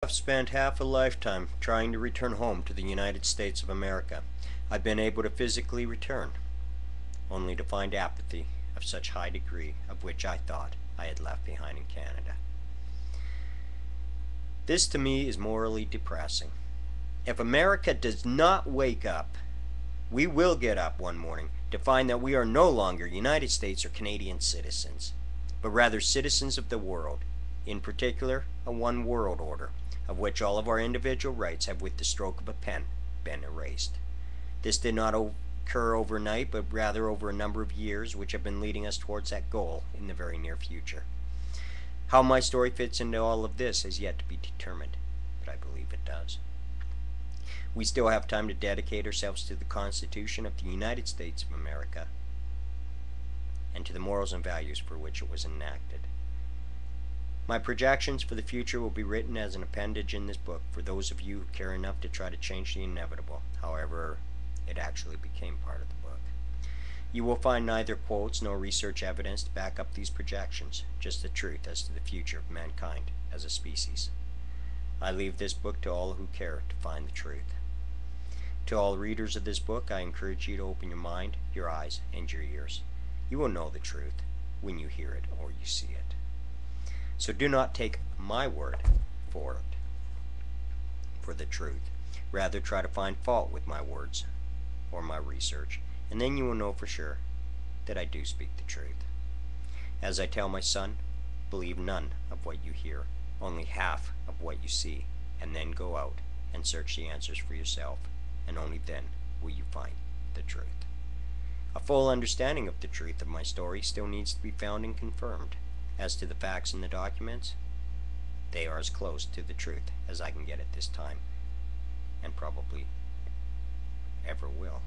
I've spent half a lifetime trying to return home to the United States of America. I've been able to physically return, only to find apathy of such high degree of which I thought I had left behind in Canada. This to me is morally depressing. If America does not wake up, we will get up one morning to find that we are no longer United States or Canadian citizens, but rather citizens of the world, in particular a one world order, of which all of our individual rights have with the stroke of a pen been erased. This did not occur overnight, but rather over a number of years, which have been leading us towards that goal in the very near future. How my story fits into all of this is yet to be determined, but I believe it does. We still have time to dedicate ourselves to the Constitution of the United States of America and to the morals and values for which it was enacted. My projections for the future will be written as an appendage in this book for those of you who care enough to try to change the inevitable. However, it actually became part of the book. You will find neither quotes nor research evidence to back up these projections, just the truth as to the future of mankind as a species. I leave this book to all who care to find the truth. To all readers of this book, I encourage you to open your mind, your eyes, and your ears. You will know the truth when you hear it or you see it. So do not take my word for it, for the truth. Rather try to find fault with my words or my research, and then you will know for sure that I do speak the truth. As I tell my son, believe none of what you hear, only half of what you see, and then go out and search the answers for yourself, and only then will you find the truth. A full understanding of the truth of my story still needs to be found and confirmed. As to the facts in the documents, they are as close to the truth as I can get at this time, and probably ever will.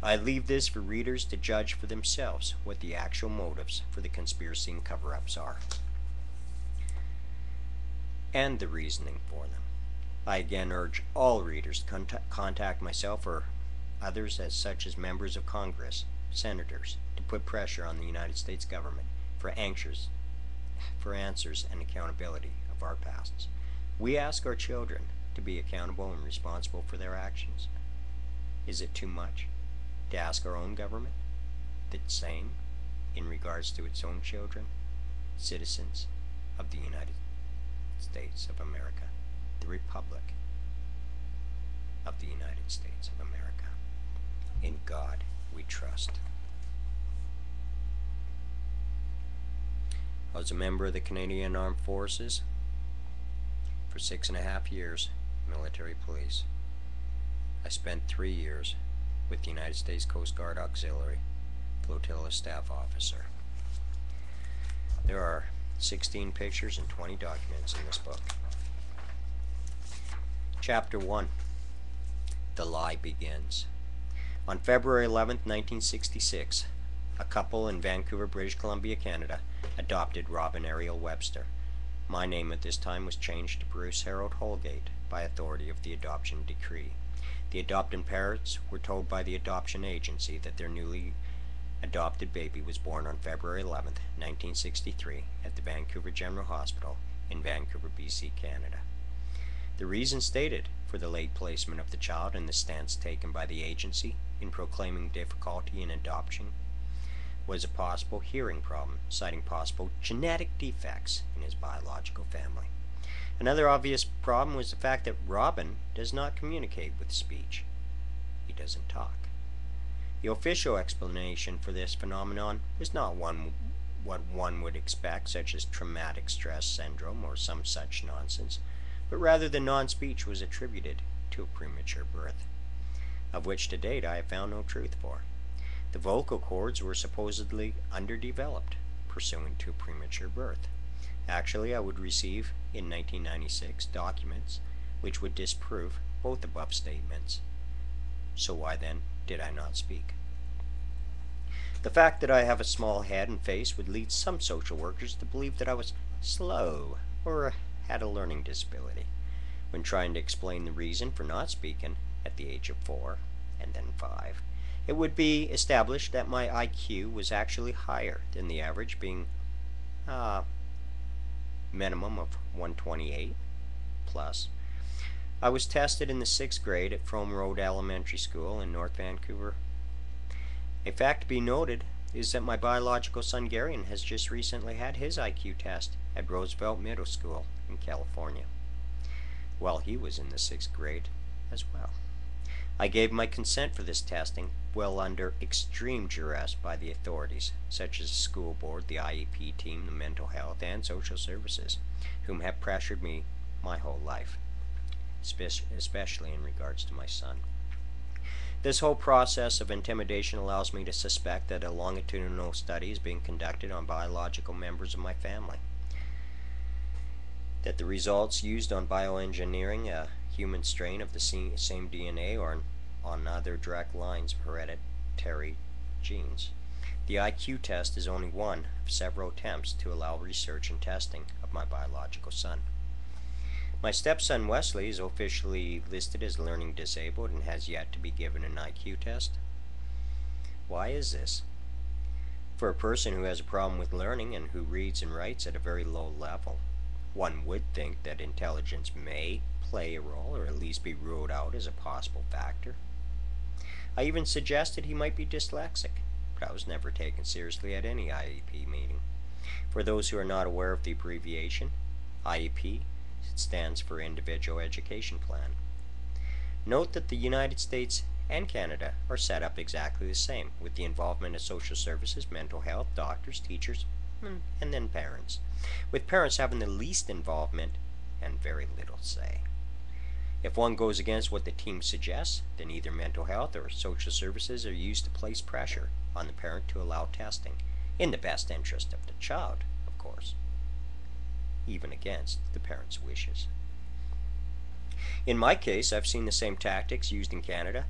I leave this for readers to judge for themselves what the actual motives for the conspiracy and cover-ups are, and the reasoning for them. I again urge all readers to contact myself or others such as members of Congress, senators, to put pressure on the United States government for answers and accountability of our pasts. We ask our children to be accountable and responsible for their actions. Is it too much to ask our own government the same in regards to its own children, citizens of the United States of America, the Republic of the United States of America? In God we trust. I was a member of the Canadian Armed Forces for 6.5 years, military police. I spent 3 years with the United States Coast Guard Auxiliary, Flotilla Staff Officer. There are 16 pictures and 20 documents in this book. Chapter 1. The Lie Begins. On February 11th, 1966, a couple in Vancouver, British Columbia, Canada, adopted Robin Ariel Webster. My name at this time was changed to Bruce Harold Holgate by authority of the adoption decree. The adopting parents were told by the adoption agency that their newly adopted baby was born on February 11th, 1963 at the Vancouver General Hospital in Vancouver, BC, Canada. The reason stated for the late placement of the child and the stance taken by the agency in proclaiming difficulty in adoption was a possible hearing problem, citing possible genetic defects in his biological family. Another obvious problem was the fact that Robin does not communicate with speech. He doesn't talk. The official explanation for this phenomenon was not what one would expect, such as traumatic stress syndrome or some such nonsense, but rather the non-speech was attributed to a premature birth, of which to date I have found no truth for. The vocal cords were supposedly underdeveloped, pursuant to premature birth. Actually, I would receive, in 1996, documents which would disprove both above statements. So why then did I not speak? The fact that I have a small head and face would lead some social workers to believe that I was slow or had a learning disability. When trying to explain the reason for not speaking at the age of 4 and then 5, it would be established that my IQ was actually higher than the average, being minimum of 128 plus. I was tested in the 6th grade at Frome Road Elementary School in North Vancouver. A fact to be noted is that my biological son Garion has just recently had his IQ test at Roosevelt Middle School in California, while he was in the 6th grade as well. I gave my consent for this testing while under extreme duress by the authorities, such as the school board, the IEP team, the mental health, and social services, whom have pressured me my whole life, especially in regards to my son. This whole process of intimidation allows me to suspect that a longitudinal study is being conducted on biological members of my family, that the results used on bioengineering a human strain of the same DNA or on other direct lines of hereditary genes. The IQ test is only one of several attempts to allow research and testing of my biological son. My stepson Wesley is officially listed as learning disabled and has yet to be given an IQ test. Why is this? For a person who has a problem with learning and who reads and writes at a very low level, one would think that intelligence may play a role, or at least be ruled out as a possible factor. I even suggested he might be dyslexic, but I was never taken seriously at any IEP meeting. For those who are not aware of the abbreviation, IEP stands for Individual Education Plan. Note that the United States and Canada are set up exactly the same, with the involvement of social services, mental health, doctors, teachers, and then parents, with parents having the least involvement and very little say. If one goes against what the team suggests, then either mental health or social services are used to place pressure on the parent to allow testing, in the best interest of the child, of course, even against the parent's wishes. In my case, I've seen the same tactics used in Canada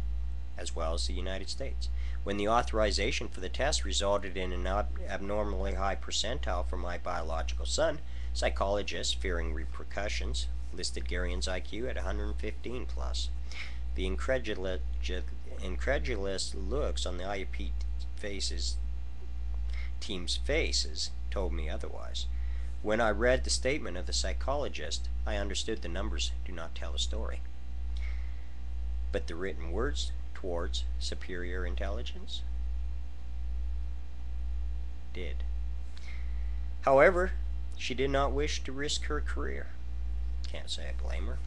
as well as the United States. When the authorization for the test resulted in an abnormally high percentile for my biological son, psychologists, fearing repercussions, listed Garion's IQ at 115 plus. The incredulous looks on the IEP team's faces told me otherwise. When I read the statement of the psychologist, I understood the numbers do not tell a story, but the written words towards superior intelligence did. However, she did not wish to risk her career. Can't say I blame her.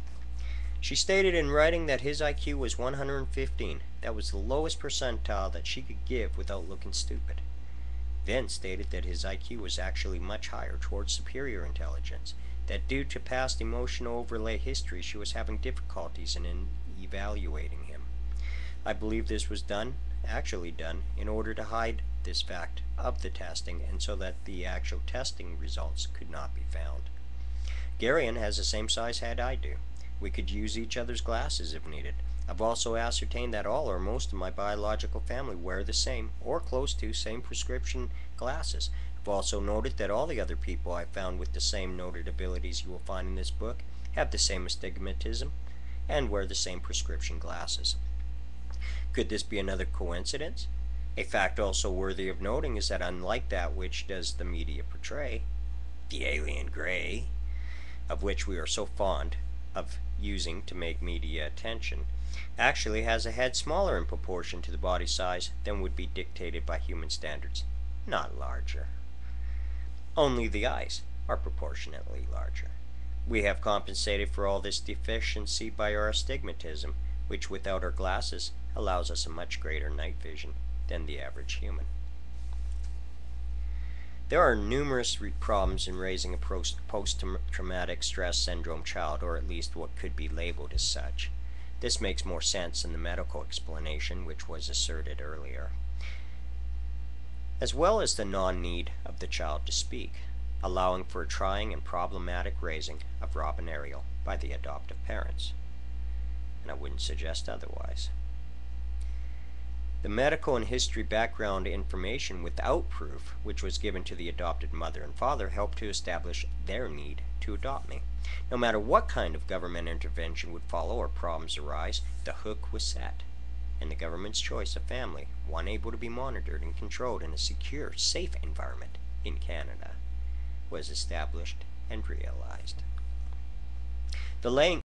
She stated in writing that his IQ was 115. That was the lowest percentile that she could give without looking stupid. Then stated that his IQ was actually much higher towards superior intelligence, that due to past emotional overlay history she was having difficulties in evaluating him. I believe this was actually done in order to hide this fact of the testing and so that the actual testing results could not be found. Garion has the same size head I do. We could use each other's glasses if needed. I've also ascertained that all or most of my biological family wear the same, or close to, same prescription glasses. I've also noted that all the other people I found with the same noted abilities you will find in this book have the same astigmatism and wear the same prescription glasses. Could this be another coincidence? A fact also worthy of noting is that unlike that which does the media portray, the alien gray, of which we are so fond of using to make media attention, actually has a head smaller in proportion to the body size than would be dictated by human standards, not larger. Only the eyes are proportionately larger. We have compensated for all this deficiency by our astigmatism, which without our glasses allows us a much greater night vision than the average human. There are numerous problems in raising a post-traumatic stress syndrome child, or at least what could be labeled as such. This makes more sense than the medical explanation which was asserted earlier, as well as the non-need of the child to speak, allowing for a trying and problematic raising of Rob and Ariel by the adoptive parents. And I wouldn't suggest otherwise. The medical and history background information without proof, which was given to the adopted mother and father, helped to establish their need to adopt me. No matter what kind of government intervention would follow or problems arise, the hook was set, and the government's choice of family, one able to be monitored and controlled in a secure, safe environment in Canada, was established and realized. The laying